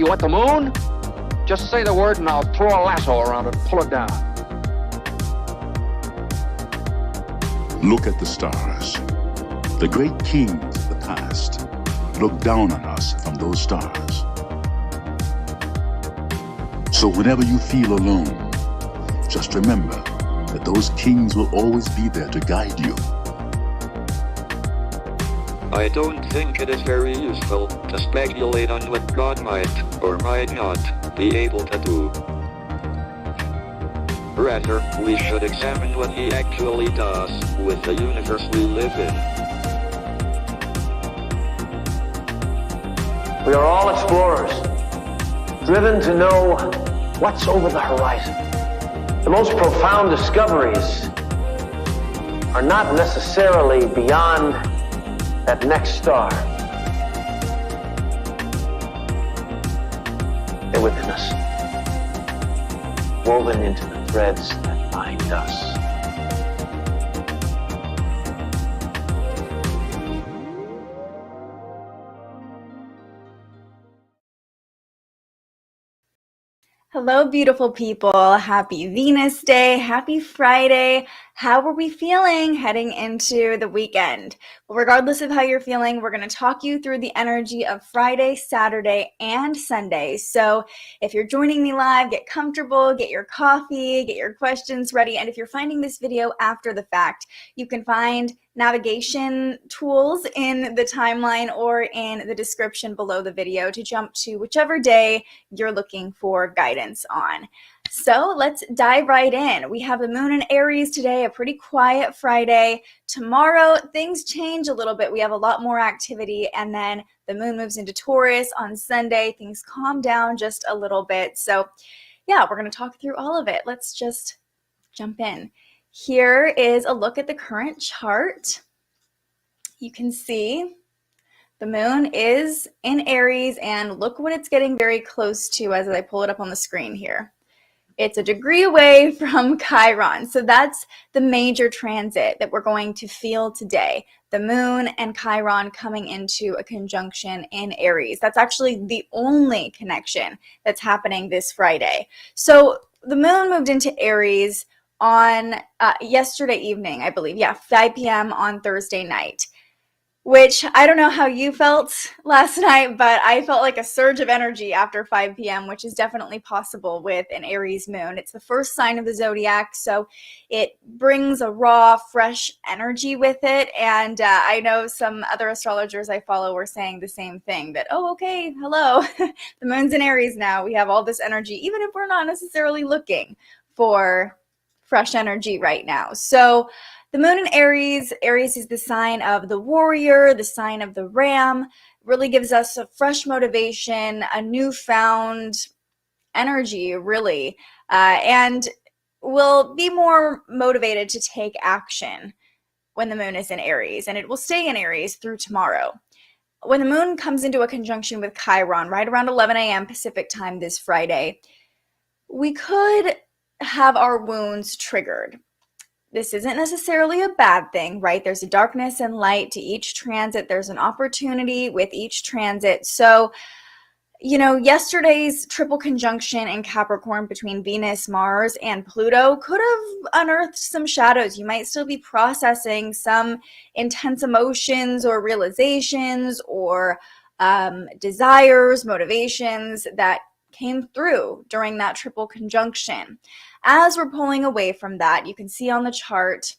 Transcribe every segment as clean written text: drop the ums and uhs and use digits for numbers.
You want the moon? Just say the word and I'll throw a lasso around it and pull it down. Look at the stars. The great kings of the past look down on us from those stars. So whenever you feel alone, just remember that those kings will always be there to guide you. I don't think it is very useful to speculate on what God might or might not be able to do. Rather, we should examine what he actually does with the universe we live in. We are all explorers, driven to know what's over the horizon. The most profound discoveries are not necessarily beyond that next star. They're within us, woven into the threads that bind us. Hello, beautiful people. Happy Venus Day. Happy Friday. How are we feeling heading into the weekend? Well, regardless of how you're feeling, we're going to talk you through the energy of Friday, Saturday, and Sunday. So if you're joining me live, get comfortable, get your coffee, get your questions ready. And if you're finding this video after the fact, you can find navigation tools in the timeline or in the description below the video to jump to whichever day you're looking for guidance on. So let's dive right in. We have the moon in Aries today, a pretty quiet Friday. Tomorrow, things change a little bit. We have a lot more activity, and then the moon moves into Taurus on Sunday. Things calm down just a little bit. So yeah, we're going to talk through all of it. Let's just jump in. Here is a look at the current chart. You can see the moon is in Aries, and look what it's getting very close to as I pull it up on the screen here. It's a degree away from Chiron. So that's the major transit that we're going to feel today. The moon and Chiron coming into a conjunction in Aries. That's actually the only connection that's happening this Friday. So the moon moved into Aries on yesterday evening, I believe. Yeah, 5 p.m. on Thursday night. Which I don't know how you felt last night, but I felt like a surge of energy after 5 p.m., which is definitely possible with an Aries moon. It's the first sign of the zodiac, so it brings a raw, fresh energy with it. And I know some other astrologers I follow were saying the same thing, that, oh, okay, hello, the moon's in Aries now. We have all this energy, even if we're not necessarily looking for fresh energy right now. So the moon in Aries, Aries is the sign of the warrior, the sign of the ram, really gives us a fresh motivation, a newfound energy, really, and we'll be more motivated to take action when the moon is in Aries, and it will stay in Aries through tomorrow. When the moon comes into a conjunction with Chiron, right around 11 a.m. Pacific time this Friday, we could have our wounds triggered. This isn't necessarily a bad thing, right? There's a darkness and light to each transit. There's an opportunity with each transit. So, you know, yesterday's triple conjunction in Capricorn between Venus, Mars, and Pluto could have unearthed some shadows. You might still be processing some intense emotions or realizations or desires, motivations that came through during that triple conjunction. As we're pulling away from that, you can see on the chart,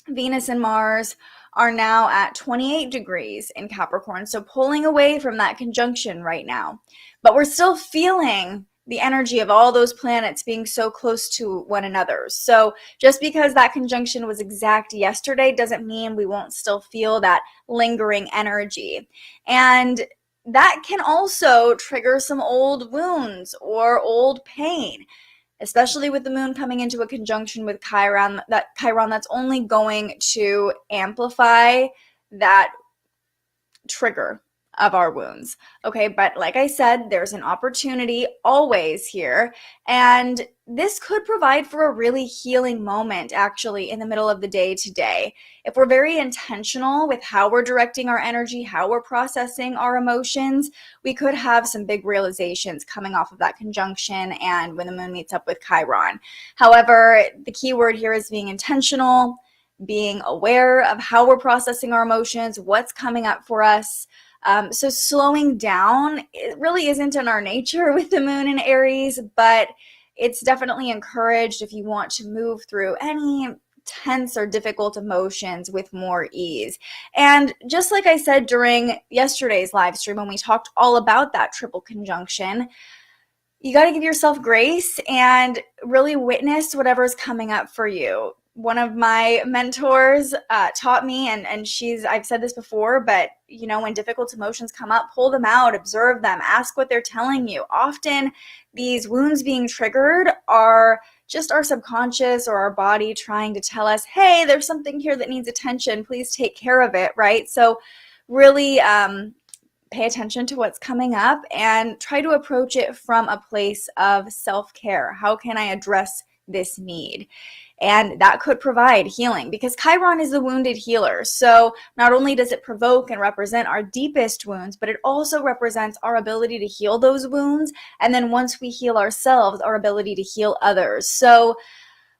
Venus and Mars are now at 28 degrees in Capricorn, so pulling away from that conjunction right now. But we're still feeling the energy of all those planets being so close to one another. So just because that conjunction was exact yesterday doesn't mean we won't still feel that lingering energy. And that can also trigger some old wounds or old pain, especially with the moon coming into a conjunction with Chiron. That's only going to amplify that trigger of our wounds. Okay, but like I said, there's an opportunity always here, and this could provide for a really healing moment actually in the middle of the day today. If we're very intentional with how we're directing our energy, how we're processing our emotions, we could have some big realizations coming off of that conjunction and when the moon meets up with Chiron. However, the key word here is being intentional, being aware of how we're processing our emotions, what's coming up for us. So slowing down, it really isn't in our nature with the moon in Aries, but it's definitely encouraged if you want to move through any tense or difficult emotions with more ease. And just like I said during yesterday's live stream when we talked all about that triple conjunction, you got to give yourself grace and really witness whatever's coming up for you. One of my mentors taught me, and I've said this before, but when difficult emotions come up, pull them out, observe them, ask what they're telling you. Often these wounds being triggered are just our subconscious or our body trying to tell us, hey, there's something here that needs attention, please take care of it, right? So really pay attention to what's coming up and try to approach it from a place of self-care. How can I address this need? And that could provide healing because Chiron is the wounded healer. So not only does it provoke and represent our deepest wounds, but it also represents our ability to heal those wounds. And then once we heal ourselves, our ability to heal others. So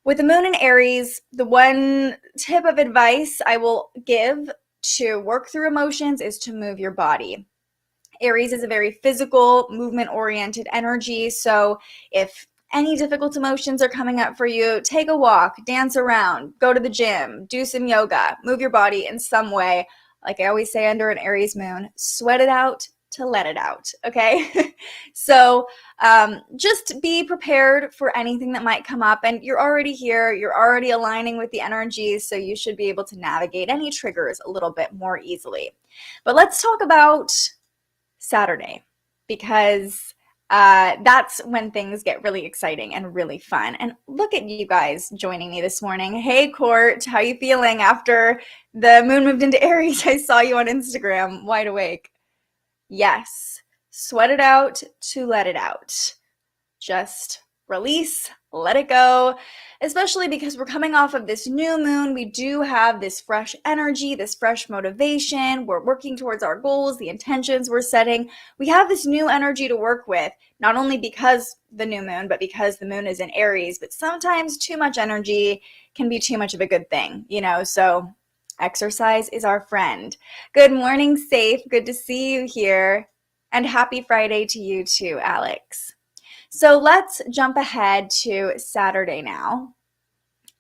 with the moon in Aries, the one tip of advice I will give to work through emotions is to move your body. Aries is a very physical, movement-oriented energy. So if any difficult emotions are coming up for you, take a walk, dance around, go to the gym, do some yoga, move your body in some way. Like I always say under an Aries moon, sweat it out to let it out, okay? So just be prepared for anything that might come up. And you're already here, you're already aligning with the energies, so you should be able to navigate any triggers a little bit more easily. But let's talk about Saturday, because that's when things get really exciting and really fun. And look at you guys joining me this morning. Hey, Court, how you feeling after the moon moved into Aries? I saw you on Instagram, wide awake. Yes, sweat it out to let it out. Just release, let it go, especially because we're coming off of this new moon. We do have this fresh energy, this fresh motivation. We're working towards our goals, the intentions we're setting. We have this new energy to work with, not only because the new moon, but because the moon is in Aries. But sometimes too much energy can be too much of a good thing, so exercise is our friend. Good morning, Safe. Good to see you here. And happy Friday to you too, Alex. So let's jump ahead to Saturday now.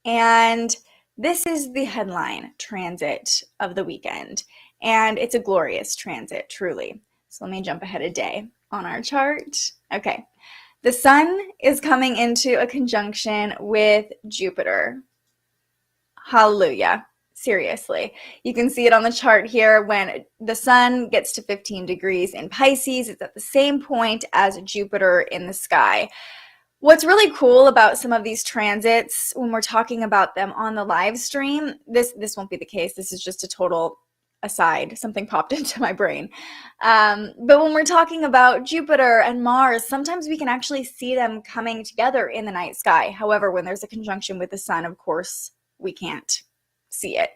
And this is the headline transit of the weekend. And it's a glorious transit, truly. So let me jump ahead a day on our chart. Okay. The sun is coming into a conjunction with Jupiter. Hallelujah. Seriously. You can see it on the chart here. When the sun gets to 15 degrees in Pisces, it's at the same point as Jupiter in the sky. What's really cool about some of these transits when we're talking about them on the live stream, this won't be the case. This is just a total aside. Something popped into my brain. But when we're talking about Jupiter and Mars, sometimes we can actually see them coming together in the night sky. However, when there's a conjunction with the sun, of course, we can't see it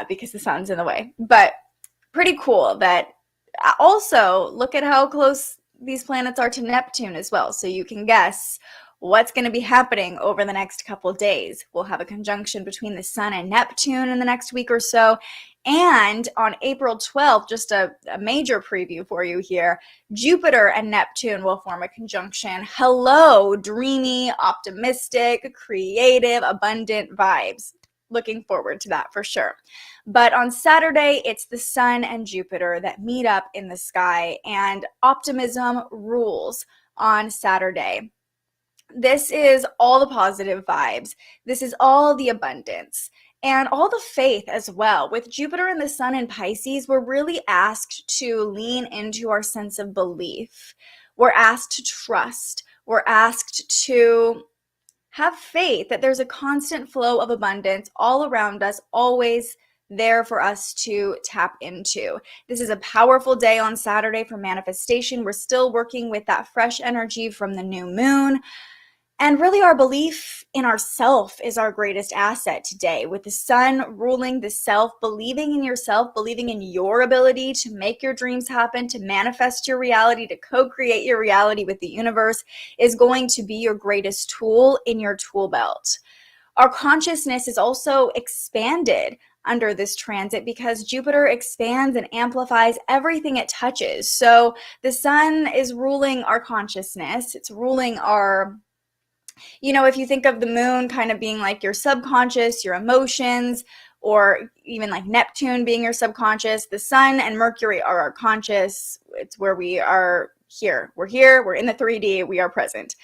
because the sun's in the way. But pretty cool that also look at how close these planets are to Neptune as well. So you can guess what's going to be happening over the next couple of days. We'll have a conjunction between the sun and Neptune in the next week or so. And on April 12th, just a major preview for you here, Jupiter and Neptune will form a conjunction. Hello, dreamy, optimistic, creative, abundant vibes. Looking forward to that for sure. But on Saturday, it's the sun and Jupiter that meet up in the sky, and optimism rules on Saturday. This is all the positive vibes. This is all the abundance and all the faith as well. With Jupiter and the sun in Pisces, we're really asked to lean into our sense of belief. We're asked to trust. We're asked to have faith that there's a constant flow of abundance all around us, always there for us to tap into. This is a powerful day on Saturday for manifestation. We're still working with that fresh energy from the new moon. And really, our belief in ourself is our greatest asset today, with the sun ruling the self. Believing in yourself, believing in your ability to make your dreams happen, to manifest your reality, to co-create your reality with the universe is going to be your greatest tool in your tool belt. Our consciousness is also expanded under this transit because Jupiter expands and amplifies everything it touches. So the sun is ruling our consciousness. It's ruling our, if you think of the moon kind of being like your subconscious, your emotions, or even like Neptune being your subconscious, the sun and Mercury are our conscious. It's where we are here. We're here, we're in the 3D, we are present.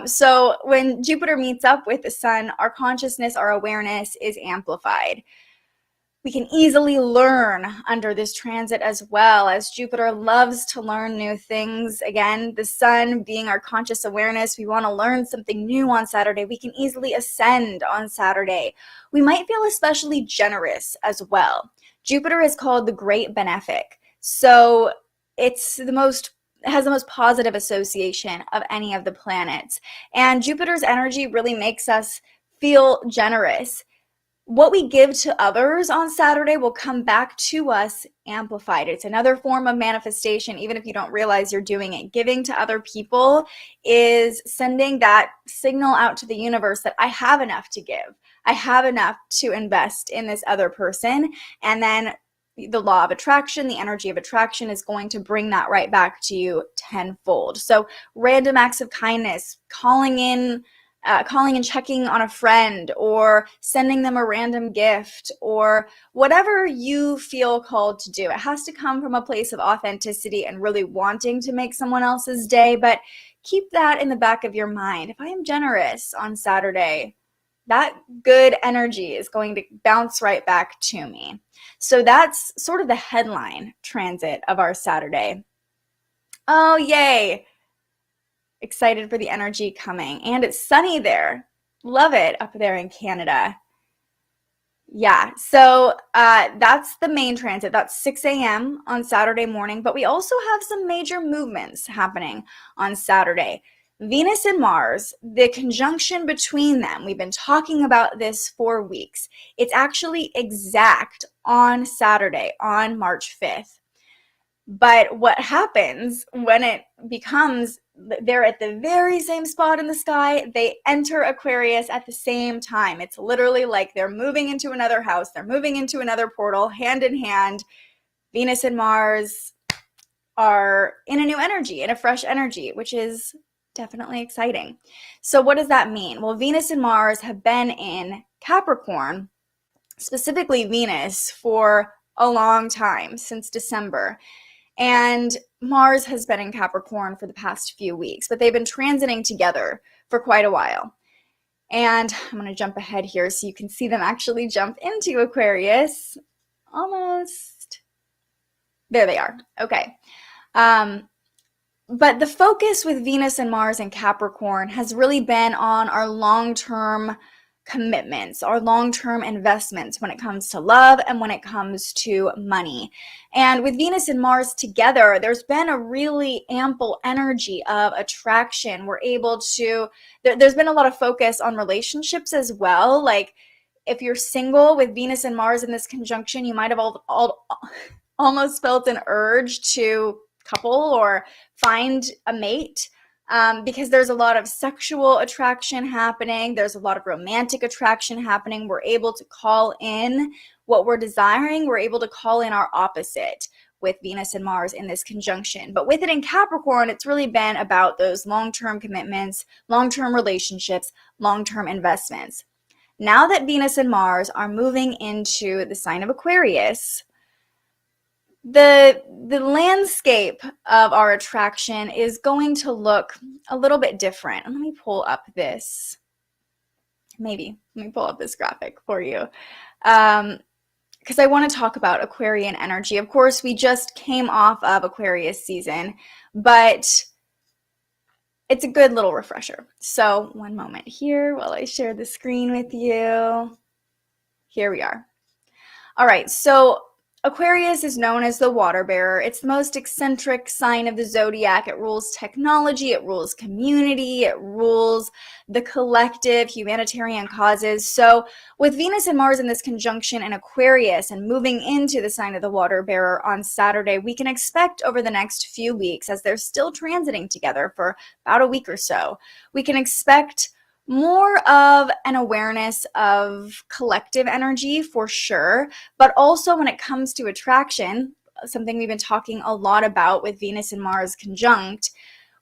So when Jupiter meets up with the sun, our consciousness, our awareness is amplified. We can easily learn under this transit as well, as Jupiter loves to learn new things. Again, the sun being our conscious awareness, we want to learn something new on Saturday. We can easily ascend on Saturday. We might feel especially generous as well. Jupiter is called the Great Benefic. So it's has the most positive association of any of the planets. And Jupiter's energy really makes us feel generous. What we give to others on Saturday will come back to us amplified. It's another form of manifestation, even if you don't realize you're doing it. Giving to other people is sending that signal out to the universe that I have enough to give. I have enough to invest in this other person. And then the law of attraction, the energy of attraction is going to bring that right back to you tenfold. So random acts of kindness, calling and checking on a friend, or sending them a random gift, or whatever you feel called to do. It has to come from a place of authenticity and really wanting to make someone else's day, but keep that in the back of your mind. If I am generous on Saturday, that good energy is going to bounce right back to me. So that's sort of the headline transit of our Saturday. Oh, yay! Excited for the energy coming. And it's sunny there. Love it up there in Canada. Yeah, so that's the main transit. That's 6 a.m. on Saturday morning. But we also have some major movements happening on Saturday. Venus and Mars, the conjunction between them, we've been talking about this for weeks. It's actually exact on Saturday, on March 5th. But what happens when it becomes, they're at the very same spot in the sky, they enter Aquarius at the same time. It's literally like they're moving into another house, they're moving into another portal, hand in hand. Venus and Mars are in a new energy, in a fresh energy, which is definitely exciting. So what does that mean? Well, Venus and Mars have been in Capricorn, specifically Venus, for a long time, since December. And Mars has been in Capricorn for the past few weeks, but they've been transiting together for quite a while. And I'm going to jump ahead here so you can see them actually jump into Aquarius. Almost. There they are. Okay. But the focus with Venus and Mars and Capricorn has really been on our long-term commitments, our long-term investments when it comes to love and when it comes to money. And with Venus and Mars together, there's been a really ample energy of attraction. We're able to, there's been a lot of focus on relationships as well. Like if you're single with Venus and Mars in this conjunction, you might have almost felt an urge to couple or find a mate. Because there's a lot of sexual attraction happening. There's a lot of romantic attraction happening. We're able to call in what we're desiring. We're able to call in our opposite with Venus and Mars in this conjunction. But with it in Capricorn, it's really been about those long-term commitments, long-term relationships, long-term investments. Now that Venus and Mars are moving into the sign of Aquarius, the landscape of our attraction is going to look a little bit different. Let me pull up this. Let me pull up this graphic for you. Because I want to talk about Aquarian energy. Of course, we just came off of Aquarius season, but it's a good little refresher. So one moment here while I share the screen with you. Here we are. All right, so Aquarius is known as the water bearer. It's the most eccentric sign of the zodiac. It rules technology, it rules community, it rules the collective, humanitarian causes. So with Venus and Mars in this conjunction in Aquarius and moving into the sign of the water bearer on Saturday, we can expect over the next few weeks, as they're still transiting together for about a week or so, we can expect more of an awareness of collective energy for sure, but also when it comes to attraction, something we've been talking a lot about with Venus and Mars conjunct,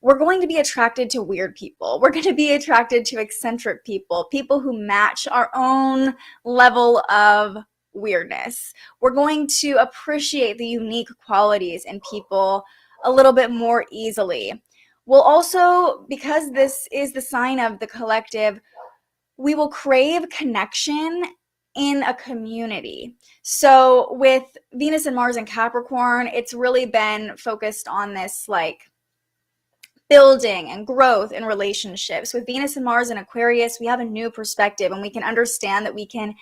we're going to be attracted to weird people. We're going to be attracted to eccentric people, people who match our own level of weirdness. We're going to appreciate the unique qualities in people a little bit more easily. We'll also, because this is the sign of the collective, we will crave connection in a community. So with Venus and Mars in Capricorn, it's really been focused on this like building and growth in relationships. With Venus and Mars in Aquarius, we have a new perspective, and we can understand that we can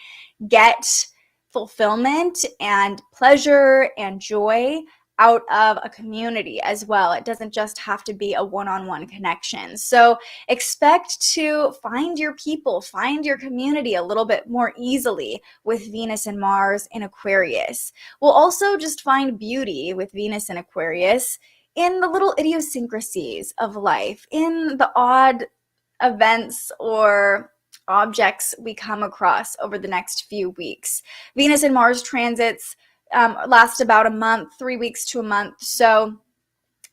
get fulfillment and pleasure and joy out of a community as well. It doesn't just have to be a one-on-one connection. So expect to find your people, find your community a little bit more easily with Venus and Mars in Aquarius. We'll also just find beauty with Venus and Aquarius in the little idiosyncrasies of life, in the odd events or objects we come across over the next few weeks. Venus and Mars transits last about a month, 3 weeks to a month. So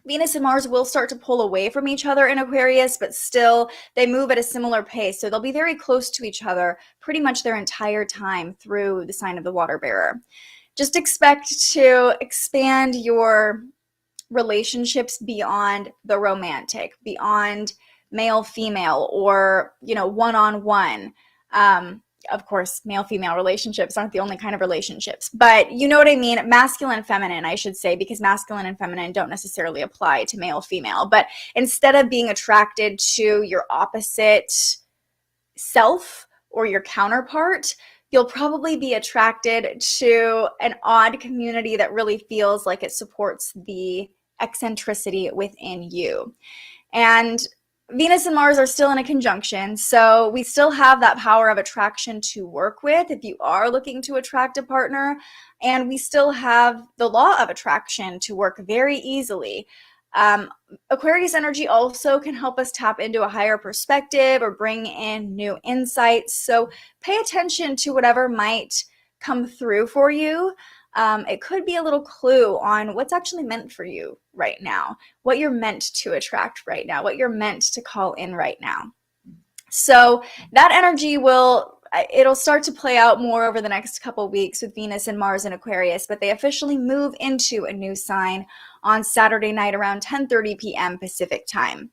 Venus and Mars will start to pull away from each other in Aquarius, but still they move at a similar pace. So they'll be very close to each other pretty much their entire time through the sign of the water bearer. Just expect to expand your relationships beyond the romantic, beyond male-female or, one-on-one. Of course, male-female relationships aren't the only kind of relationships, but you know what I mean? Masculine and feminine, I should say, because masculine and feminine don't necessarily apply to male-female. But instead of being attracted to your opposite self or your counterpart, you'll probably be attracted to an odd community that really feels like it supports the eccentricity within you. And Venus and Mars are still in a conjunction, so we still have that power of attraction to work with if you are looking to attract a partner, and we still have the law of attraction to work very easily. Aquarius energy also can help us tap into a higher perspective or bring in new insights, so pay attention to whatever might come through for you. It could be a little clue on what's actually meant for you right now, what you're meant to attract right now, what you're meant to call in right now. So that energy it'll start to play out more over the next couple weeks with Venus and Mars in Aquarius, but they officially move into a new sign on Saturday night around 10:30 p.m. Pacific time.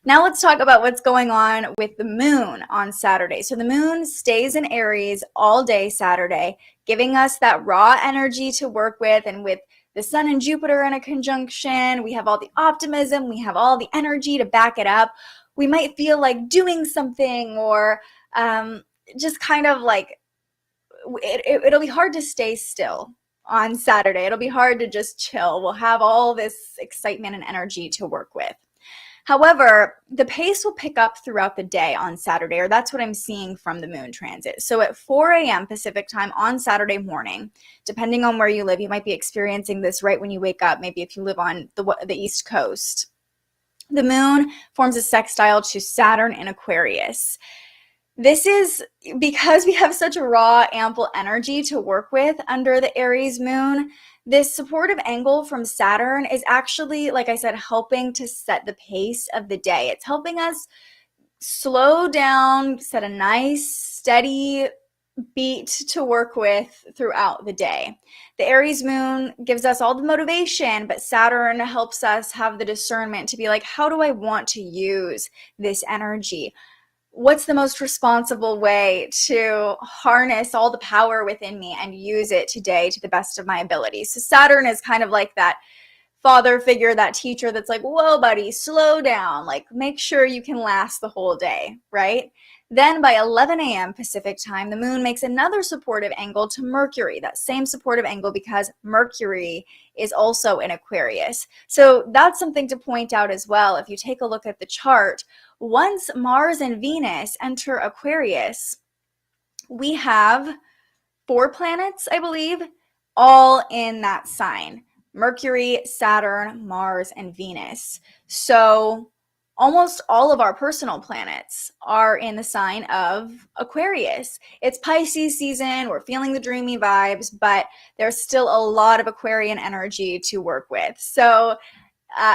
Now let's talk about what's going on with the moon on Saturday. So the moon stays in Aries all day Saturday, giving us that raw energy to work with. And with the sun and Jupiter in a conjunction, we have all the optimism, we have all the energy to back it up. We might feel like doing something or just kind of like it'll be hard to stay still on Saturday. It'll be hard to just chill. We'll have all this excitement and energy to work with. However, the pace will pick up throughout the day on Saturday, or that's what I'm seeing from the moon transit. So at 4 a.m. Pacific time on Saturday morning, depending on where you live, you might be experiencing this right when you wake up, maybe if you live on the East Coast. The moon forms a sextile to Saturn in Aquarius. This is because we have such a raw, ample energy to work with under the Aries moon. This supportive angle from Saturn is actually, like I said, helping to set the pace of the day. It's helping us slow down, set a nice, steady beat to work with throughout the day. The Aries moon gives us all the motivation, but Saturn helps us have the discernment to be like, how do I want to use this energy? What's the most responsible way to harness all the power within me and use it today to the best of my ability? So Saturn is kind of like that father figure, that teacher that's like, whoa, buddy, slow down. Like, make sure you can last the whole day, right? Then by 11 a.m. Pacific time, the moon makes another supportive angle to Mercury, that same supportive angle because Mercury is also in Aquarius. So that's something to point out as well. If you take a look at the chart, once Mars and Venus enter Aquarius, we have 4 planets, I believe, all in that sign: Mercury, Saturn, Mars, and Venus. So almost all of our personal planets are in the sign of Aquarius. It's Pisces season. We're feeling the dreamy vibes, but there's still a lot of Aquarian energy to work with. So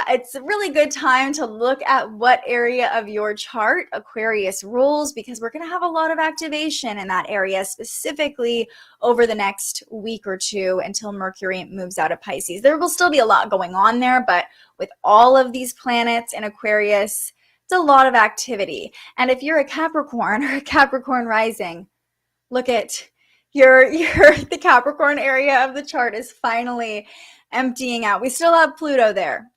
it's a really good time to look at what area of your chart Aquarius rules, because we're going to have a lot of activation in that area, specifically over the next week or two until Mercury moves out of Pisces. There will still be a lot going on there, but with all of these planets in Aquarius, it's a lot of activity. And if you're a Capricorn or a Capricorn rising, look at the Capricorn area of the chart is finally emptying out. We still have Pluto there.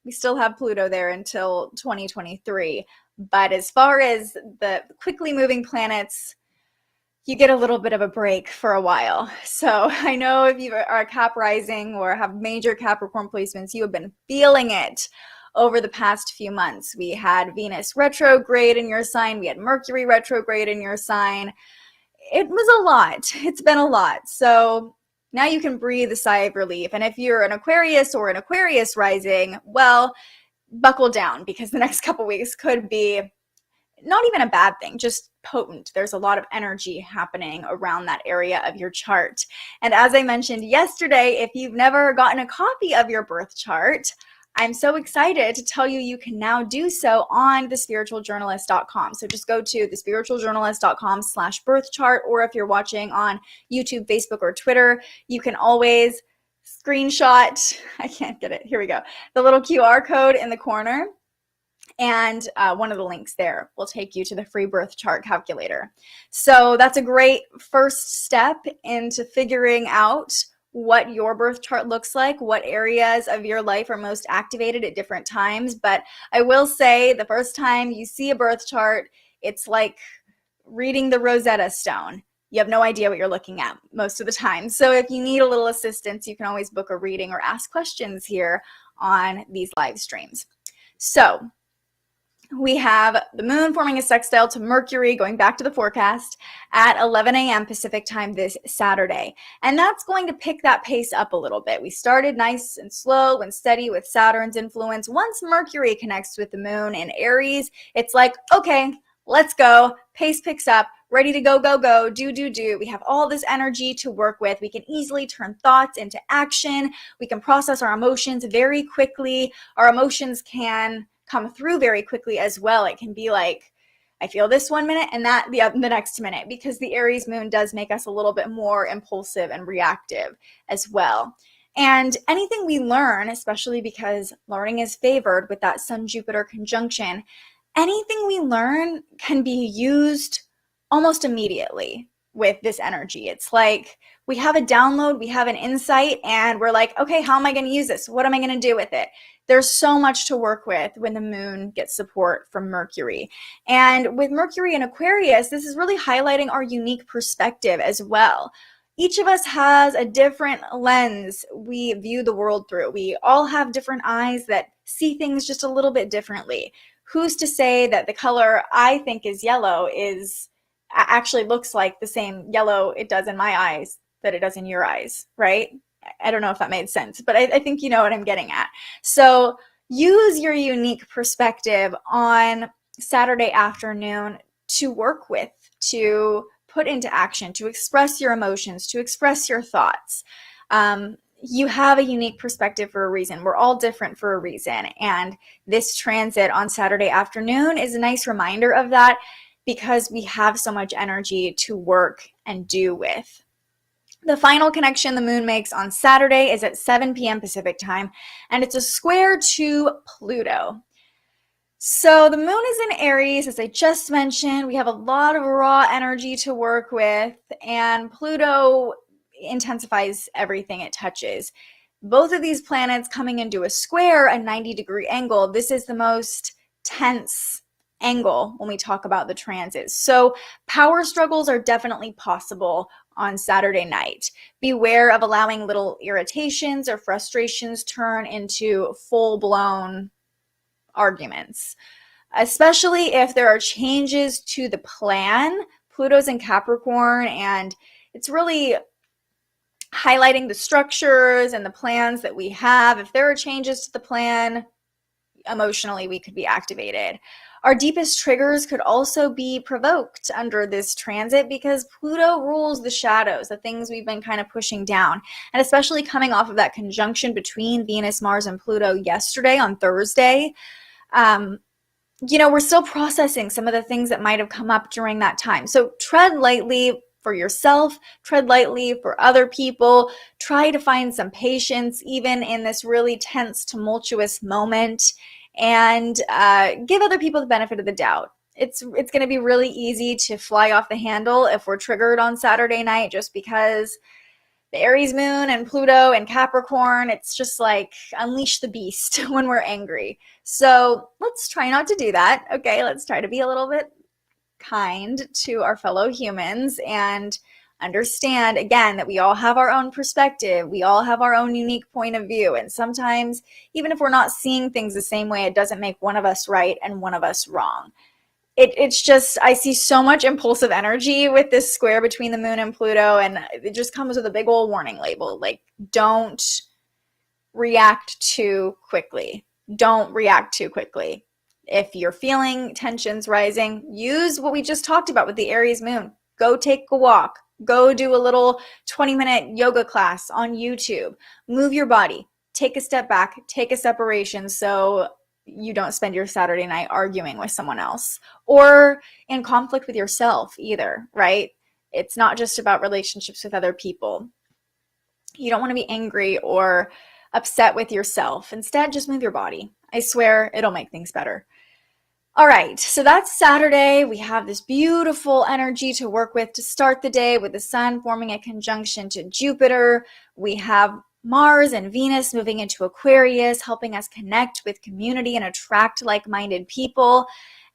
Until 2023. But as far as the quickly moving planets, you get a little bit of a break for a while. So I know if you are a Cap rising or have major Capricorn placements, you have been feeling it over the past few months. We had Venus retrograde in your sign. We had Mercury retrograde in your sign. It was a lot. It's been a lot. So now you can breathe a sigh of relief. And if you're an Aquarius or an Aquarius rising, well, buckle down, because the next couple weeks could be not even a bad thing, just potent. There's a lot of energy happening around that area of your chart. And as I mentioned yesterday, if you've never gotten a copy of your birth chart, I'm so excited to tell you can now do so on thespiritualjournalist.com. So just go to thespiritualjournalist.com/birth chart, or if you're watching on YouTube, Facebook, or Twitter, you can always screenshot, I can't get it, here we go, the little QR code in the corner, and one of the links there will take you to the free birth chart calculator. So that's a great first step into figuring out what your birth chart looks like, what areas of your life are most activated at different times. But I will say, the first time you see a birth chart, it's like reading the Rosetta Stone. You have no idea what you're looking at most of the time. So if you need a little assistance, you can always book a reading or ask questions here on these live streams. So we have the moon forming a sextile to Mercury, going back to the forecast, at 11 a.m. Pacific time this Saturday. And that's going to pick that pace up a little bit. We started nice and slow and steady with Saturn's influence. Once Mercury connects with the moon in Aries, it's like, okay, let's go. Pace picks up, ready to go, go, go, do, do, do. We have all this energy to work with. We can easily turn thoughts into action. We can process our emotions very quickly. Our emotions can come through very quickly as well. It can be like, I feel this one minute and that the next minute, because the Aries moon does make us a little bit more impulsive and reactive as well. And anything we learn, especially because learning is favored with that Sun-Jupiter conjunction, anything we learn can be used almost immediately with this energy. It's like we have a download, we have an insight, and we're like, okay, how am I going to use this? What am I going to do with it? There's so much to work with when the moon gets support from Mercury. And with Mercury in Aquarius, this is really highlighting our unique perspective as well. Each of us has a different lens we view the world through. We all have different eyes that see things just a little bit differently. Who's to say that the color I think is yellow actually looks like the same yellow it does in my eyes that it does in your eyes, right? I don't know if that made sense, but I think you know what I'm getting at. So use your unique perspective on Saturday afternoon to work with, to put into action, to express your emotions, to express your thoughts. You have a unique perspective for a reason. We're all different for a reason. And this transit on Saturday afternoon is a nice reminder of that, because we have so much energy to work and do with. The final connection the moon makes on Saturday is at 7 p.m. Pacific time, and it's a square to Pluto. So the moon is in Aries, as I just mentioned. We have a lot of raw energy to work with, and Pluto intensifies everything it touches. Both of these planets coming into a square, a 90-degree angle, this is the most tense angle when we talk about the transits. So power struggles are definitely possible on Saturday night. Beware of allowing little irritations or frustrations turn into full-blown arguments, especially if there are changes to the plan. Pluto's in Capricorn, and it's really highlighting the structures and the plans that we have. If there are changes to the plan, emotionally, we could be activated. Our deepest triggers could also be provoked under this transit because Pluto rules the shadows, the things we've been kind of pushing down. And especially coming off of that conjunction between Venus, Mars, and Pluto yesterday on Thursday, we're still processing some of the things that might have come up during that time. So tread lightly for yourself, tread lightly for other people. Try to find some patience even in this really tense, tumultuous moment, and give other people the benefit of the doubt. It's going to be really easy to fly off the handle if we're triggered on Saturday night, just because the Aries moon and Pluto and Capricorn, it's just like unleash the beast when we're angry. So let's try not to do that. Okay, let's try to be a little bit kind to our fellow humans and understand, again, that we all have our own perspective. We all have our own unique point of view. And sometimes, even if we're not seeing things the same way, it doesn't make one of us right and one of us wrong. It's just, I see so much impulsive energy with this square between the moon and Pluto, and it just comes with a big old warning label. Like, don't react too quickly. Don't react too quickly. If you're feeling tensions rising, use what we just talked about with the Aries moon. Go take a walk. Go do a little 20-minute yoga class on YouTube. Move your body. Take a step back. Take a separation so you don't spend your Saturday night arguing with someone else or in conflict with yourself either, right? It's not just about relationships with other people. You don't want to be angry or upset with yourself. Instead, just move your body. I swear it'll make things better. All right, so that's Saturday. We have this beautiful energy to work with to start the day with the sun forming a conjunction to Jupiter. We have Mars and Venus moving into Aquarius, helping us connect with community and attract like-minded people.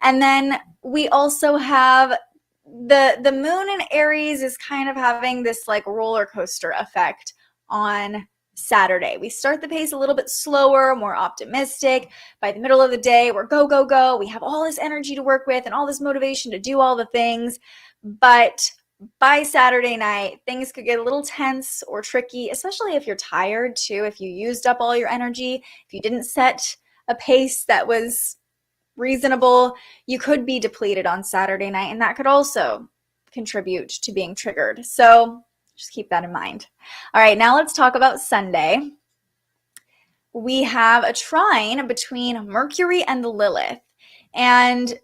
And then we also have the moon in Aries is kind of having this like roller coaster effect on Saturday. We start the pace a little bit slower, more optimistic. By the middle of the day, we're go, go, go. We have all this energy to work with and all this motivation to do all the things. But by Saturday night, things could get a little tense or tricky, especially if you're tired too, if you used up all your energy, if you didn't set a pace that was reasonable, you could be depleted on Saturday night, and that could also contribute to being triggered. So just keep that in mind. All right, now let's talk about Sunday. We have a trine between Mercury and Lilith. And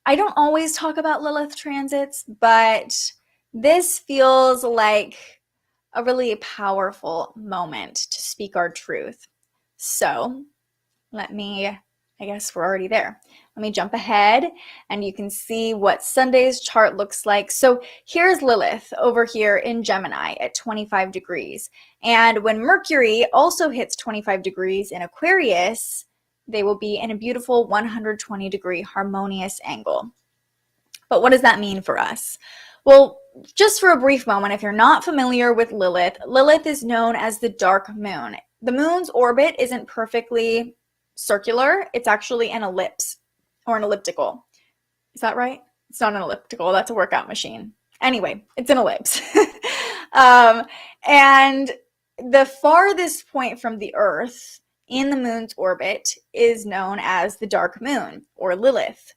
I don't always talk about Lilith transits, but this feels like a really powerful moment to speak our truth. So I guess we're already there. Let me jump ahead and you can see what Sunday's chart looks like. So here's Lilith over here in Gemini at 25 degrees. And when Mercury also hits 25 degrees in Aquarius, they will be in a beautiful 120 degree harmonious angle. But what does that mean for us? Well, just for a brief moment, if you're not familiar with Lilith, Lilith is known as the dark moon. The moon's orbit isn't perfectly circular. It's actually an ellipse or an elliptical. Is that right? It's not an elliptical. That's a workout machine. Anyway, it's an ellipse. And the farthest point from the Earth in the moon's orbit is known as the dark moon or Lilith.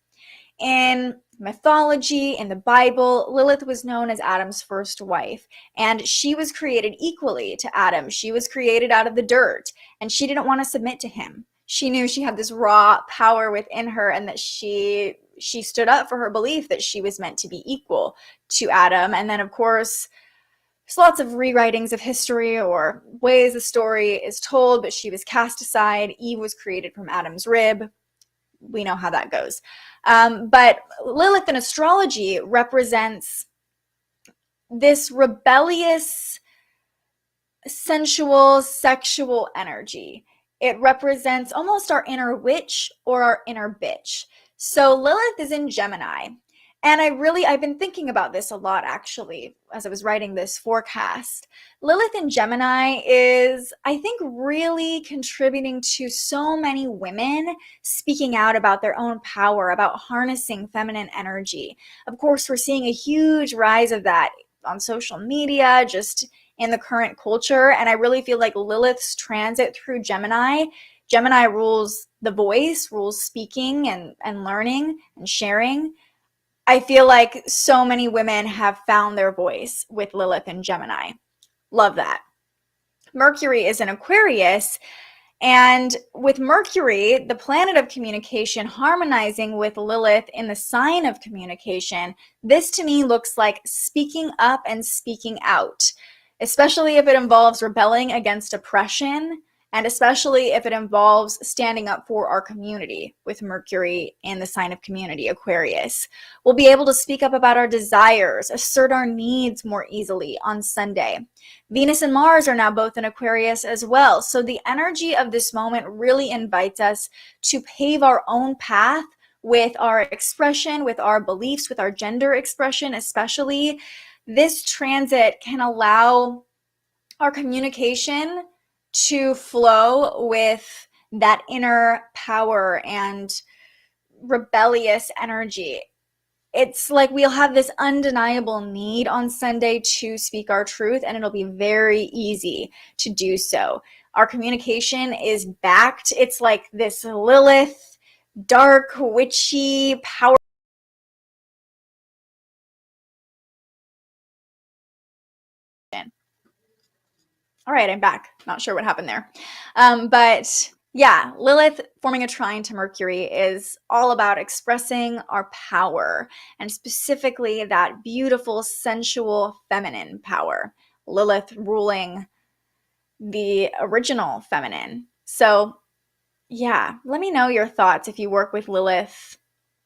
In mythology, in the Bible, Lilith was known as Adam's first wife, and she was created equally to Adam. She was created out of the dirt, and she didn't want to submit to him. She knew she had this raw power within her, and that she stood up for her belief that she was meant to be equal to Adam. And then, of course, there's lots of rewritings of history or ways the story is told, but she was cast aside. Eve was created from Adam's rib. We know how that goes. But Lilith in astrology represents this rebellious, sensual, sexual energy. It represents almost our inner witch or our inner bitch. So Lilith is in Gemini. And I've been thinking about this a lot actually as I was writing this forecast. Lilith in Gemini is, I think, really contributing to so many women speaking out about their own power, about harnessing feminine energy. Of course, we're seeing a huge rise of that on social media, just in the current culture. And I really feel like Lilith's transit through Gemini rules the voice, rules speaking and learning and sharing. I feel like so many women have found their voice with Lilith and Gemini. Love that. Mercury is in Aquarius, and with Mercury, the planet of communication, harmonizing with Lilith in the sign of communication, this to me looks like speaking up and speaking out, especially if it involves rebelling against oppression, and especially if it involves standing up for our community with Mercury in the sign of community, Aquarius. We'll be able to speak up about our desires, assert our needs more easily on Sunday. Venus and Mars are now both in Aquarius as well. So the energy of this moment really invites us to pave our own path with our expression, with our beliefs, with our gender expression especially. This transit can allow our communication to flow with that inner power and rebellious energy. It's like we'll have this undeniable need on Sunday to speak our truth, and it'll be very easy to do so. Our communication is backed. It's like this Lilith, dark, witchy power. All right, I'm back. Not sure what happened there. But yeah, Lilith forming a trine to Mercury is all about expressing our power, and specifically that beautiful, sensual, feminine power. Lilith ruling the original feminine. So yeah, let me know your thoughts if you work with Lilith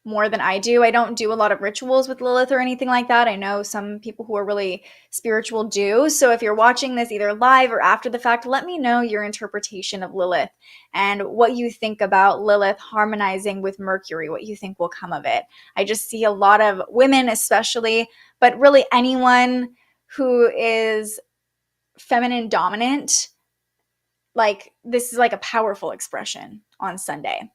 more than I do. I don't do a lot of rituals with Lilith or anything like that. I know some people who are really spiritual do. So if you're watching this either live or after the fact, let me know your interpretation of Lilith and what you think about Lilith harmonizing with Mercury, what you think will come of it. I just see a lot of women especially, but really anyone who is feminine dominant, like this is like a powerful expression on Sunday.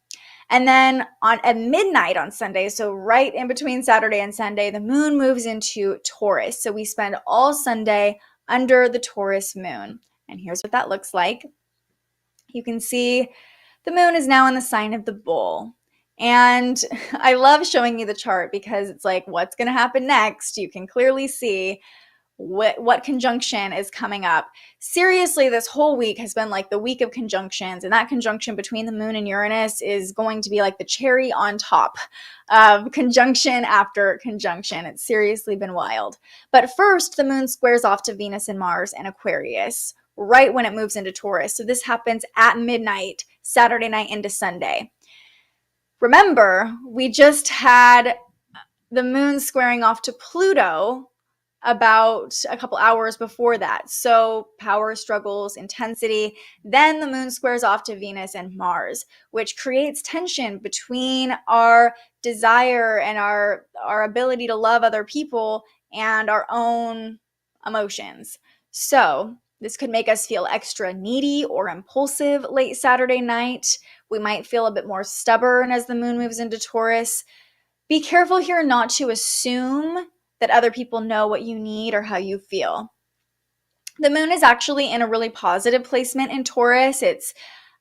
And then at midnight on Sunday, so right in between Saturday and Sunday, the moon moves into Taurus. So we spend all Sunday under the Taurus moon. And here's what that looks like. You can see the moon is now in the sign of the bull. And I love showing you the chart because it's like, what's going to happen next? You can clearly see what conjunction is coming up. Seriously, this whole week has been like the week of conjunctions, and that conjunction between the moon and Uranus is going to be like the cherry on top of conjunction after conjunction. It's seriously been wild. But first, the moon squares off to Venus and Mars and Aquarius right when it moves into Taurus. So this happens at midnight, Saturday night into Sunday. Remember, we just had the moon squaring off to Pluto about a couple hours before that. So power struggles, intensity. Then the moon squares off to Venus and Mars, which creates tension between our desire and our ability to love other people and our own emotions. So this could make us feel extra needy or impulsive late Saturday night. We might feel a bit more stubborn as the moon moves into Taurus. Be careful here not to assume that other people know what you need or how you feel. The moon is actually in a really positive placement in Taurus. It's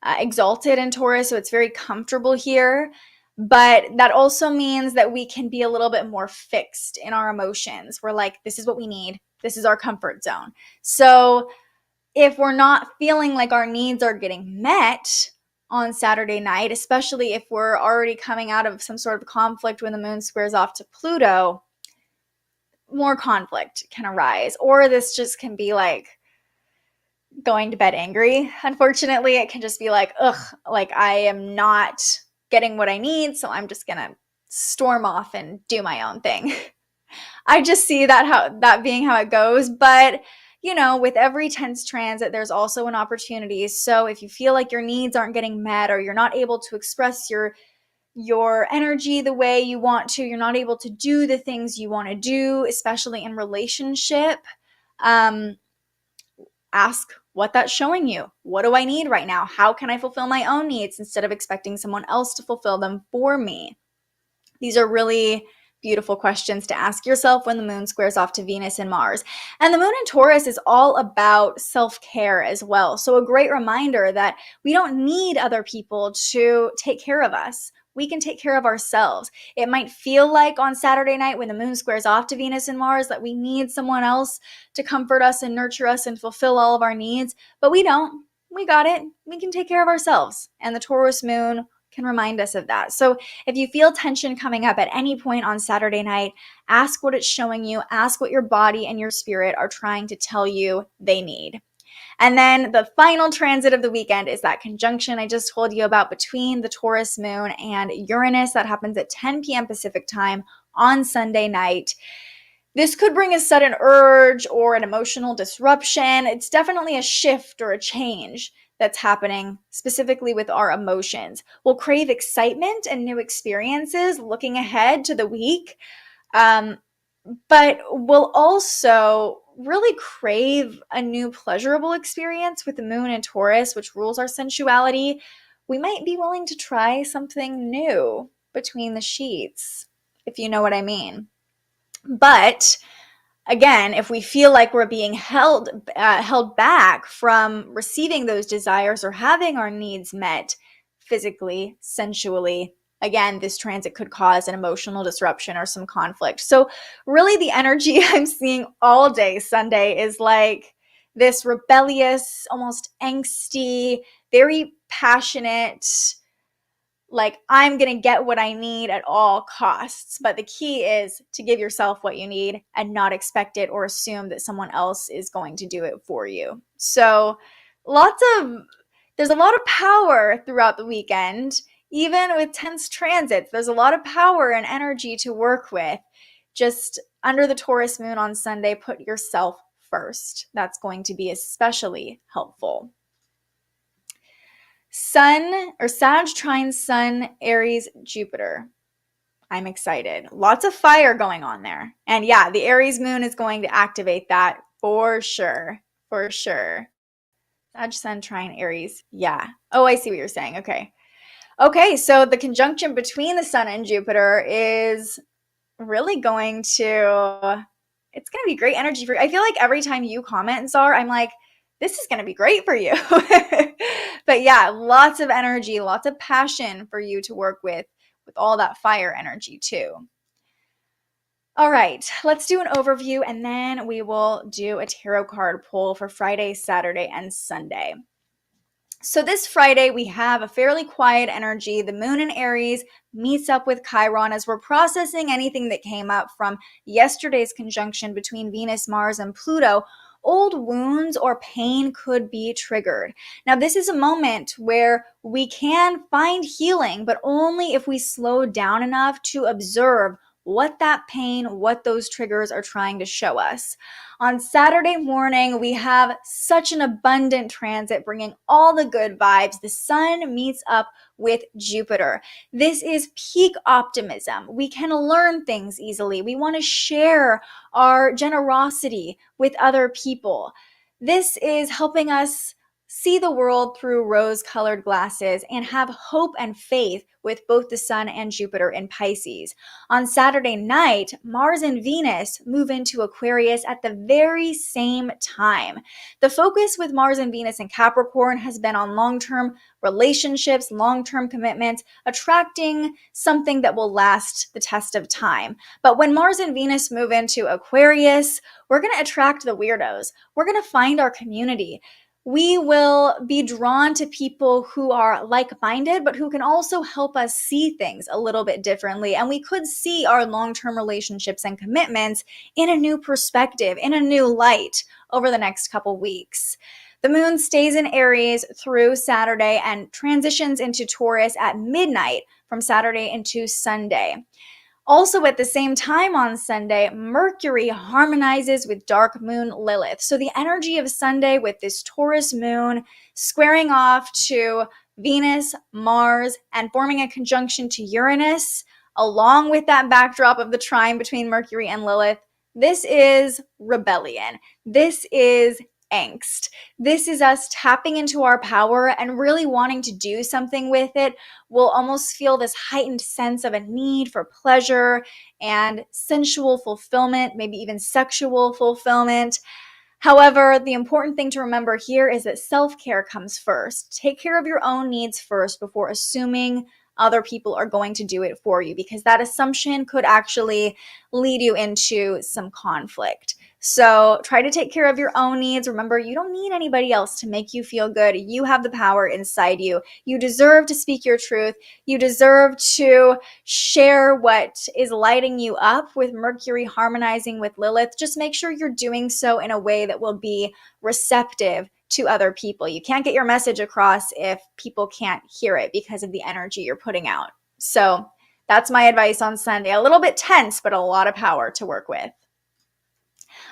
exalted in Taurus, so it's very comfortable here. But that also means that we can be a little bit more fixed in our emotions. We're like, this is what we need. This is our comfort zone. So if we're not feeling like our needs are getting met on Saturday night, especially if we're already coming out of some sort of conflict when the moon squares off to Pluto, more conflict can arise. Or this just can be like going to bed angry. Unfortunately, it can just be like, ugh, like I am not getting what I need, so I'm just gonna storm off and do my own thing. I just see that being how it goes. But you know, with every tense transit, there's also an opportunity. So if you feel like your needs aren't getting met or you're not able to express your your energy the way you want to. You're not able to do the things you want to do, especially in relationship. Ask what that's showing you. What do I need right now? How can I fulfill my own needs instead of expecting someone else to fulfill them for me? These are really beautiful questions to ask yourself when the moon squares off to Venus and Mars. And the moon in Taurus is all about self-care as well. So a great reminder that we don't need other people to take care of us. We can take care of ourselves. It might feel like on Saturday night when the moon squares off to Venus and Mars that we need someone else to comfort us and nurture us and fulfill all of our needs, but we don't. We got it. We can take care of ourselves. And the Taurus moon can remind us of that. So if you feel tension coming up at any point on Saturday night, ask what it's showing you. Ask what your body and your spirit are trying to tell you they need. And then the final transit of the weekend is that conjunction I just told you about between the Taurus moon and Uranus. That happens at 10 p.m. Pacific time on Sunday night. This could bring a sudden urge or an emotional disruption. It's definitely a shift or a change that's happening specifically with our emotions. We'll crave excitement and new experiences looking ahead to the week, but we'll also really crave a new pleasurable experience with the moon in Taurus, which rules our sensuality. We might be willing to try something new between the sheets, if you know what I mean. But again, if we feel like we're being held back from receiving those desires or having our needs met physically, sensually, again, this transit could cause an emotional disruption or some conflict. So really the energy I'm seeing all day Sunday is like this rebellious, almost angsty, very passionate, like I'm going to get what I need at all costs. But the key is to give yourself what you need and not expect it or assume that someone else is going to do it for you. So there's a lot of power throughout the weekend. Even with tense transits, there's a lot of power and energy to work with. Just under the Taurus moon on Sunday, put yourself first. That's going to be especially helpful. Sun or Sag trine Sun, Aries, Jupiter. I'm excited. Lots of fire going on there. And yeah, the Aries moon is going to activate that for sure. For sure. Sag, Sun, trine, Aries. Yeah. Oh, I see what you're saying. Okay, so the conjunction between the Sun and Jupiter is really it's going to be great energy for you. I feel like every time you comment, Zar, I'm like, this is going to be great for you. But yeah, lots of energy, lots of passion for you to work with all that fire energy too. All right, let's do an overview and then we will do a tarot card pull for Friday, Saturday, and Sunday. So this Friday, we have a fairly quiet energy. The moon in Aries meets up with Chiron as we're processing anything that came up from yesterday's conjunction between Venus, Mars, and Pluto. Old wounds or pain could be triggered. Now, this is a moment where we can find healing, but only if we slow down enough to observe what that pain, what those triggers are trying to show us. On Saturday morning, we have such an abundant transit bringing all the good vibes. The sun meets up with Jupiter. This is peak optimism. We can learn things easily. We want to share our generosity with other people. This is helping us see the world through rose-colored glasses and have hope and faith with both the Sun and Jupiter in Pisces. On Saturday night, Mars and Venus move into Aquarius at the very same time. The focus with Mars and Venus in Capricorn has been on long-term relationships, long-term commitments, attracting something that will last the test of time. But when Mars and Venus move into Aquarius, we're going to attract the weirdos. We're going to find our community. We will be drawn to people who are like-minded, but who can also help us see things a little bit differently. And we could see our long-term relationships and commitments in a new perspective, in a new light over the next couple weeks. The moon stays in Aries through Saturday and transitions into Taurus at midnight from Saturday into Sunday. Also at the same time on Sunday, Mercury harmonizes with dark moon Lilith. So the energy of Sunday with this Taurus moon squaring off to Venus, Mars, and forming a conjunction to Uranus, along with that backdrop of the trine between Mercury and Lilith. This is rebellion. This is angst. This is us tapping into our power and really wanting to do something with it. We'll almost feel this heightened sense of a need for pleasure and sensual fulfillment, maybe even sexual fulfillment. However, the important thing to remember here is that self-care comes first. Take care of your own needs first before assuming other people are going to do it for you, because that assumption could actually lead you into some conflict. So try to take care of your own needs. Remember, you don't need anybody else to make you feel good. You have the power inside you. You deserve to speak your truth. You deserve to share what is lighting you up. With Mercury harmonizing with Lilith, just make sure you're doing so in a way that will be receptive to other people. You can't get your message across if people can't hear it because of the energy you're putting out. So that's my advice on Sunday. A little bit tense, but a lot of power to work with.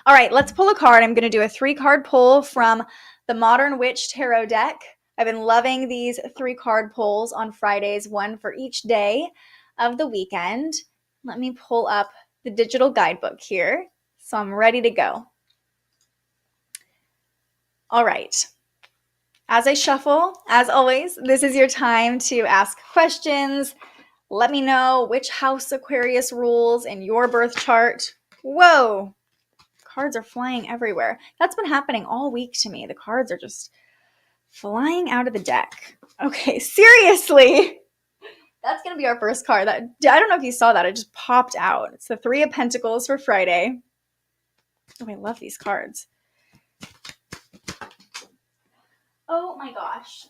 All right, let's pull a card. I'm going to do a 3-card pull from the Modern Witch Tarot deck. I've been loving these 3-card pulls on Fridays, one for each day of the weekend. Let me pull up the digital guidebook here, so I'm ready to go. All right. As I shuffle, as always, this is your time to ask questions. Let me know which house Aquarius rules in your birth chart. Whoa! Cards are flying everywhere. That's been happening all week to me. The cards are just flying out of the deck. Okay, seriously. That's going to be our first card. I don't know if you saw that. It just popped out. It's the 3 of Pentacles for Friday. Oh, I love these cards. Oh my gosh.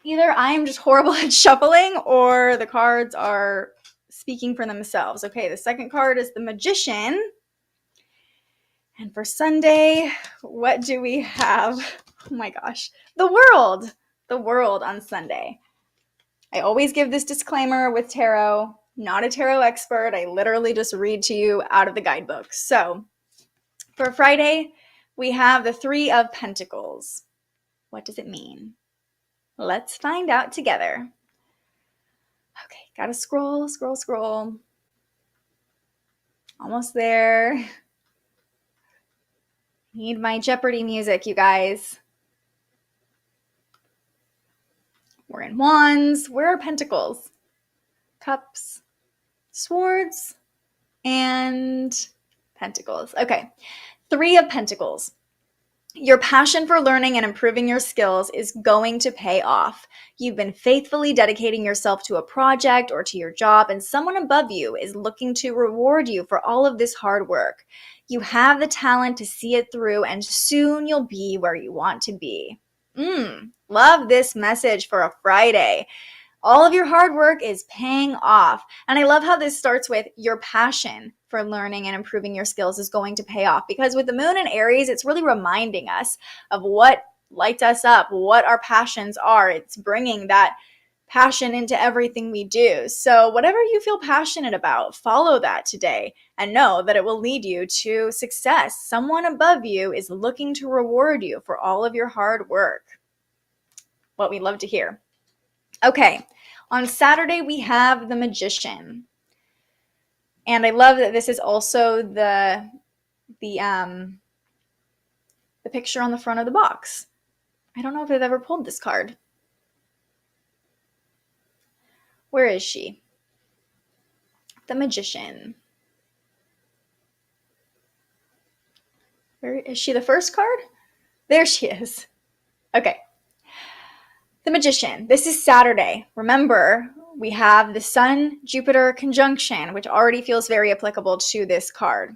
Either I am just horrible at shuffling or the cards are speaking for themselves. Okay, the second card is the Magician. And for Sunday, what do we have? Oh my gosh. The World. The World on Sunday. I always give this disclaimer with tarot. Not a tarot expert. I literally just read to you out of the guidebook. So for Friday, we have the 3 of Pentacles. What does it mean? Let's find out together. Okay, gotta scroll. Almost there. Need my Jeopardy music, you guys. We're in Wands. Where are Pentacles? Cups, Swords, and Pentacles. Okay, 3 of Pentacles. Your passion for learning and improving your skills is going to pay off. You've been faithfully dedicating yourself to a project or to your job, and someone above you is looking to reward you for all of this hard work. You have the talent to see it through, and soon you'll be where you want to be. Love this message for a Friday. All of your hard work is paying off. And I love how this starts with your passion for learning and improving your skills is going to pay off. Because with the moon in Aries, it's really reminding us of what lights us up, what our passions are. It's bringing that passion into everything we do. So whatever you feel passionate about, follow that today and know that it will lead you to success. Someone above you is looking to reward you for all of your hard work. What we love to hear. Okay, on Saturday we have the Magician. And I love that this is also the picture on the front of the box. I don't know if I've ever pulled this card. Where is she? The Magician. Where is she? The first card? There she is. Okay. The Magician. This is Saturday. Remember, we have the Sun-Jupiter conjunction, which already feels very applicable to this card.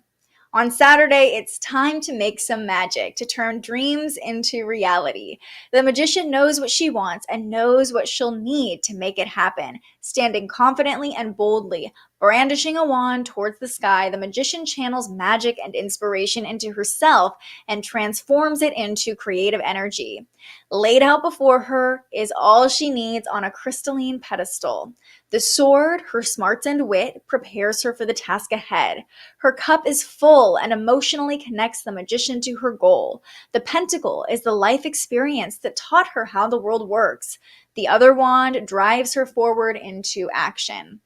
On Saturday, it's time to make some magic, to turn dreams into reality. The Magician knows what she wants and knows what she'll need to make it happen. Standing confidently and boldly, brandishing a wand towards the sky, the Magician channels magic and inspiration into herself and transforms it into creative energy. Laid out before her is all she needs on a crystalline pedestal. The sword, her smarts and wit, prepares her for the task ahead. Her cup is full and emotionally connects the Magician to her goal. The pentacle is the life experience that taught her how the world works. The other wand drives her forward into action.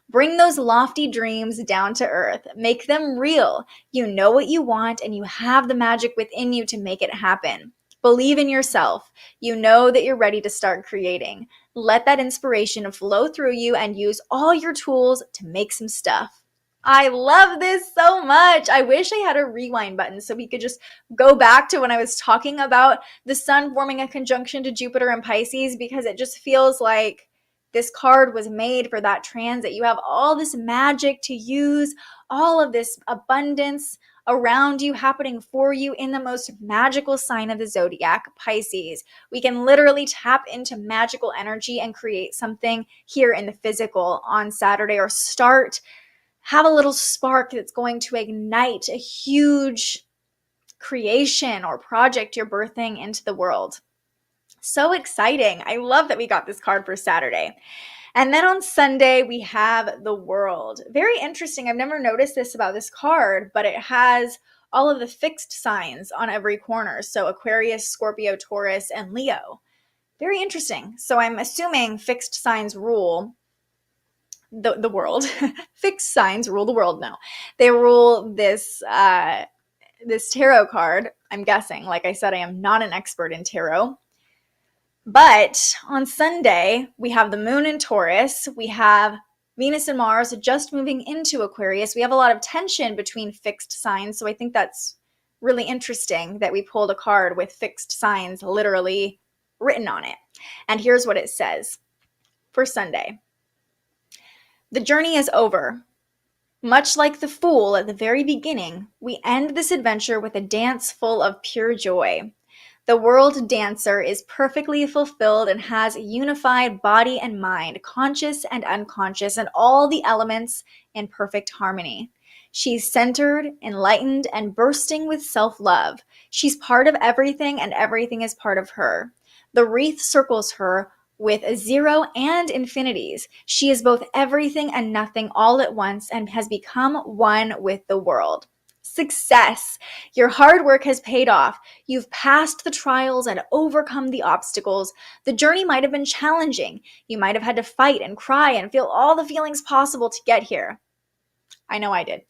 Bring those lofty dreams down to earth. Make them real. You know what you want and you have the magic within you to make it happen. Believe in yourself. You know that you're ready to start creating. Let that inspiration flow through you and use all your tools to make some stuff. I love this so much. I wish I had a rewind button so we could just go back to when I was talking about the sun forming a conjunction to Jupiter and Pisces, because it just feels like this card was made for that transit. You have all this magic to use, all of this abundance around you happening for you in the most magical sign of the zodiac, Pisces. We can literally tap into magical energy and create something here in the physical on Saturday, or have a little spark that's going to ignite a huge creation or project you're birthing into the world. So exciting. I love that we got this card for Saturday. And then on Sunday, we have the World. Very interesting. I've never noticed this about this card, but it has all of the fixed signs on every corner. So Aquarius, Scorpio, Taurus, and Leo. Very interesting. So I'm assuming fixed signs rule the world. Fixed signs rule the world. No, they rule this tarot card. I'm guessing. Like I said, I am not an expert in tarot. But on Sunday, we have the moon in Taurus. We have Venus and Mars just moving into Aquarius. We have a lot of tension between fixed signs. So I think that's really interesting that we pulled a card with fixed signs literally written on it. And here's what it says for Sunday. The journey is over. Much like the Fool at the very beginning, we end this adventure with a dance full of pure joy. The world dancer is perfectly fulfilled and has a unified body and mind, conscious and unconscious, and all the elements in perfect harmony. She's centered, enlightened, and bursting with self-love. She's part of everything, and everything is part of her. The wreath circles her with a zero and infinities. She is both everything and nothing all at once and has become one with the world. Success. Your hard work has paid off. You've passed the trials and overcome the obstacles. The journey might have been challenging. You might have had to fight and cry and feel all the feelings possible to get here. I know I did.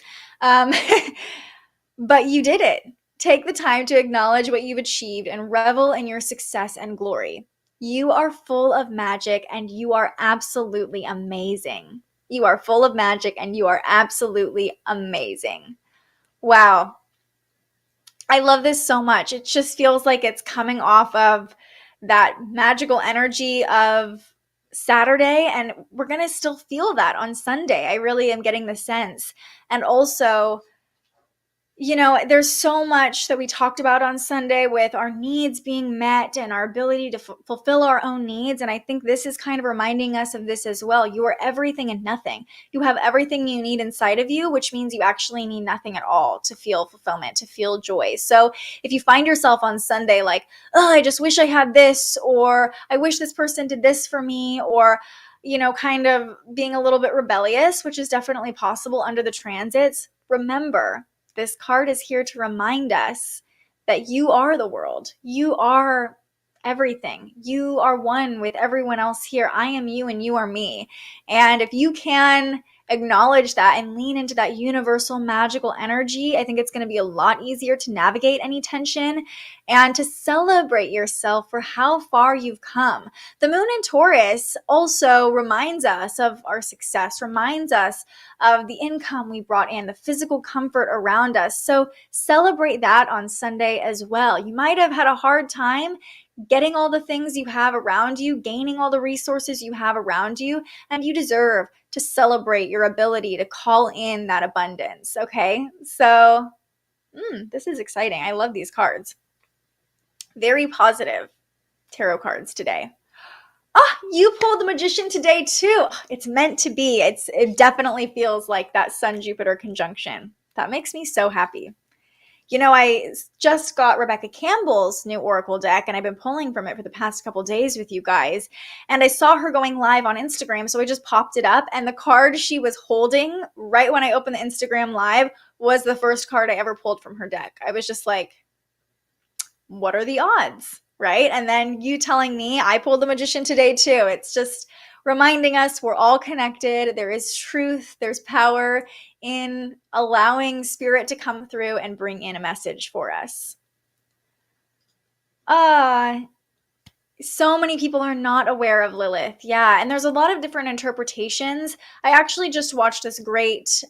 But you did it. Take the time to acknowledge what you've achieved and revel in your success and glory. You are full of magic and you are absolutely amazing. You are full of magic and you are absolutely amazing. Wow. I love this so much. It just feels like it's coming off of that magical energy of Saturday, and we're going to still feel that on Sunday. I really am getting the sense. And also, you know, there's so much that we talked about on Sunday with our needs being met and our ability to fulfill our own needs. And I think this is kind of reminding us of this as well. You are everything and nothing. You have everything you need inside of you, which means you actually need nothing at all to feel fulfillment, to feel joy. So if you find yourself on Sunday like, oh, I just wish I had this, or I wish this person did this for me, or, you know, kind of being a little bit rebellious, which is definitely possible under the transits, remember, this card is here to remind us that you are the world. You are everything. You are one with everyone else here. I am you and you are me. And if you can acknowledge that and lean into that universal magical energy, I think it's going to be a lot easier to navigate any tension and to celebrate yourself for how far you've come. The moon in Taurus also reminds us of our success, reminds us of the income we brought in, the physical comfort around us. So celebrate that on Sunday as well. You might have had a hard time getting all the things you have around you, gaining all the resources you have around you, and you deserve to celebrate your ability to call in that abundance, okay? So, this is exciting. I love these cards. Very positive tarot cards today. You pulled the Magician today too. It's meant to be. It definitely feels like that Sun-Jupiter conjunction. That makes me so happy. You know, I just got Rebecca Campbell's new Oracle deck, and I've been pulling from it for the past couple days with you guys. And I saw her going live on Instagram, so I just popped it up. And the card she was holding right when I opened the Instagram live was the first card I ever pulled from her deck. I was just like, what are the odds? right? And then you telling me I pulled the Magician today too. It's just reminding us we're all connected. There is truth, there's power in allowing spirit to come through and bring in a message for us. So many people are not aware of Lilith. Yeah, and there's a lot of different interpretations. I actually just watched this great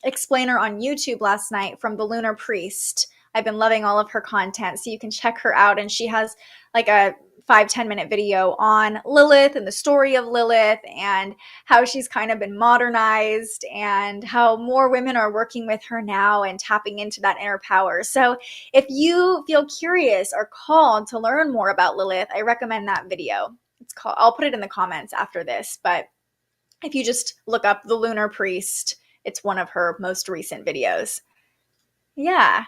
explainer on YouTube last night from the Lunar Priest. I've been loving all of her content, so you can check her out. And she has like a 5-10 minute video on Lilith and the story of Lilith and how she's kind of been modernized and how more women are working with her now and tapping into that inner power. So if you feel curious or called to learn more about Lilith, I recommend that video. I'll put it in the comments after this, but if you just look up the Lunar Priest, it's one of her most recent videos. Yeah.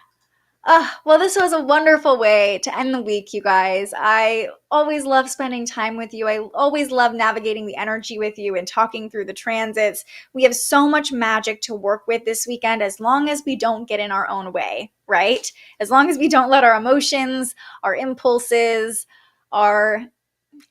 Well, this was a wonderful way to end the week, you guys. I always love spending time with you. I always love navigating the energy with you and talking through the transits. We have so much magic to work with this weekend as long as we don't get in our own way, right? As long as we don't let our emotions, our impulses, our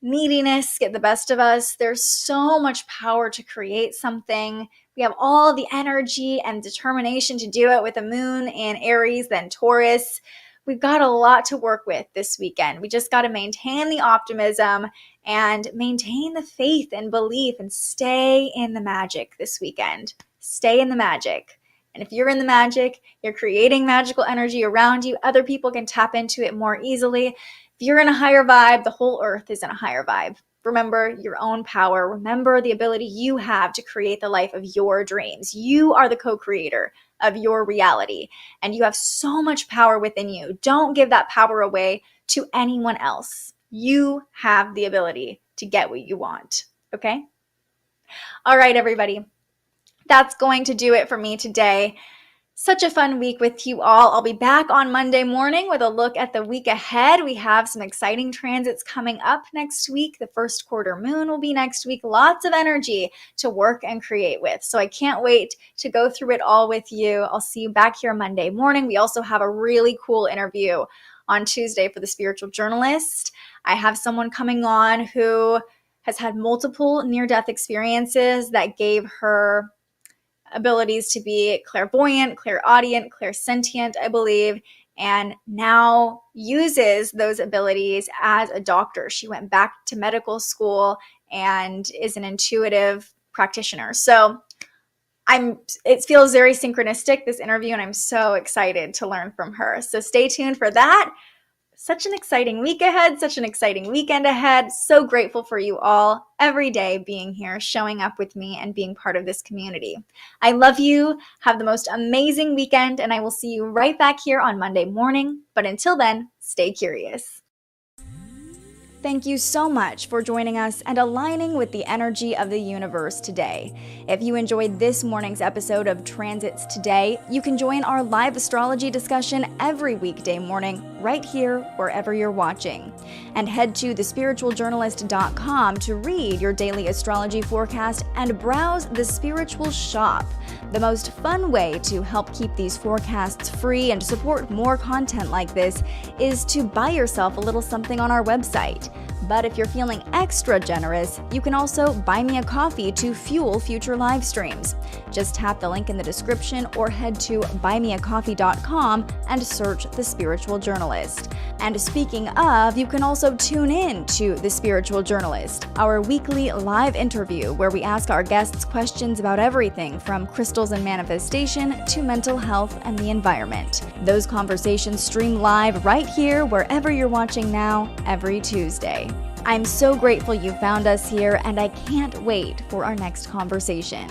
neediness get the best of us. There's so much power to create something. We have all the energy and determination to do it with the moon in Aries, then Taurus. We've got a lot to work with this weekend. We just got to maintain the optimism and maintain the faith and belief and stay in the magic this weekend. Stay in the magic. And if you're in the magic, you're creating magical energy around you. Other people can tap into it more easily. If you're in a higher vibe, the whole earth is in a higher vibe. Remember your own power. Remember the ability you have to create the life of your dreams. You are the co-creator of your reality, and you have so much power within you. Don't give that power away to anyone else. You have the ability to get what you want, okay? All right, everybody. That's going to do it for me today. Such a fun week with you all. I'll be back on Monday morning with a look at the week ahead. We have some exciting transits coming up next week. The first quarter moon will be next week. Lots of energy to work and create with. So I can't wait to go through it all with you. I'll see you back here Monday morning. We also have a really cool interview on Tuesday for the spiritual journalist. I have someone coming on who has had multiple near-death experiences that gave her abilities to be clairvoyant, clairaudient, clairsentient, I believe, and now uses those abilities as a doctor. She went back to medical school and is an intuitive practitioner. So it feels very synchronistic, this interview, and I'm so excited to learn from her. So stay tuned for that. Such an exciting week ahead, such an exciting weekend ahead. So grateful for you all every day being here, showing up with me and being part of this community. I love you. Have the most amazing weekend, and I will see you right back here on Monday morning. But until then, stay curious. Thank you so much for joining us and aligning with the energy of the universe today. If you enjoyed this morning's episode of Transits Today, you can join our live astrology discussion every weekday morning right here wherever you're watching. And head to thespiritualjournalist.com to read your daily astrology forecast and browse the Spiritual Shop. The most fun way to help keep these forecasts free and support more content like this is to buy yourself a little something on our website. But if you're feeling extra generous, you can also buy me a coffee to fuel future live streams. Just tap the link in the description or head to buymeacoffee.com and search The Spiritual Journalist. And speaking of, you can also tune in to The Spiritual Journalist, our weekly live interview where we ask our guests questions about everything from crystals and manifestation to mental health and the environment. Those conversations stream live right here wherever you're watching now every Tuesday. I'm so grateful you found us here, and I can't wait for our next conversation.